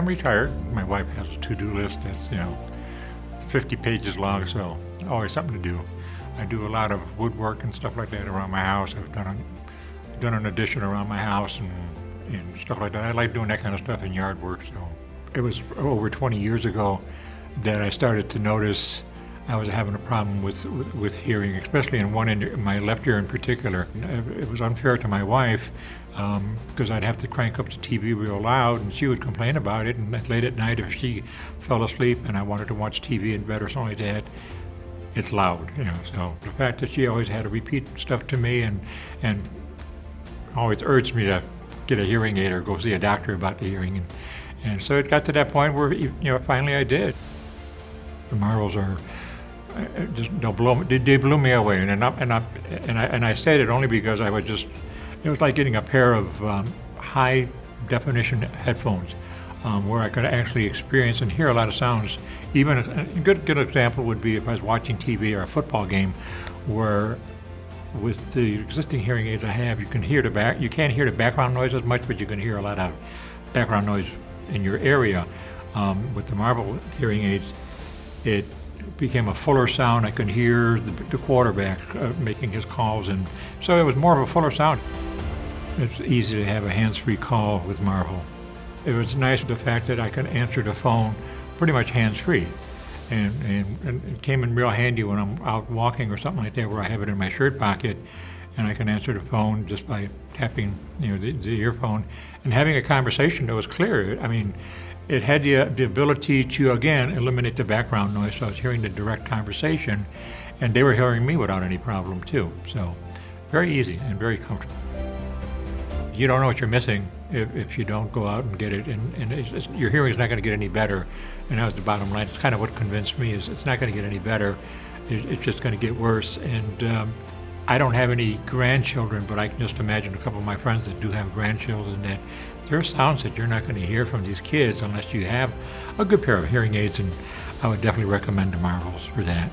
I'm retired. My wife has a to-do list that's, 50 pages long, so always something to do. I do a lot of woodwork and stuff like that around my house. I've done an addition around my house and stuff like that. I like doing that kind of stuff in yard work. So it was over 20 years ago that I started to notice I was having a problem with hearing, especially in one ear, my left ear in particular. It was unfair to my wife because I'd have to crank up the TV real loud, and she would complain about it. And late at night, if she fell asleep and I wanted to watch TV in bed or something like that, it's loud. So the fact that she always had to repeat stuff to me and always urged me to get a hearing aid or go see a doctor about the hearing, and so it got to that point where finally I did. The Marvels are they blew me away, and I said it only because it was like getting a pair of high definition headphones where I could actually experience and hear a lot of sounds. Even a good example would be if I was watching TV or a football game, where with the existing hearing aids I have, you can't hear the background noise as much, but you can hear a lot of background noise in your area. With the Marvel hearing aids, it became a fuller sound. I could hear the quarterback making his calls, and so it was more of a fuller sound. It's easy to have a hands-free call with Marvel. It was nice the fact that I could answer the phone pretty much hands-free, and it came in real handy when I'm out walking or something like that, where I have it in my shirt pocket, and I can answer the phone just by tapping, the earphone and having a conversation that was clear. I mean, it had the ability to, again, eliminate the background noise, so I was hearing the direct conversation, and they were hearing me without any problem too. So very easy and very comfortable. You don't know what you're missing if you don't go out and get it, and your hearing is not going to get any better, and that was the bottom line. It's kind of what convinced me, is it's not going to get any better, it's just going to get worse. And I don't have any grandchildren, but I can just imagine a couple of my friends that do have grandchildren, that there are sounds that you're not going to hear from these kids unless you have a good pair of hearing aids, and I would definitely recommend the Marvels for that.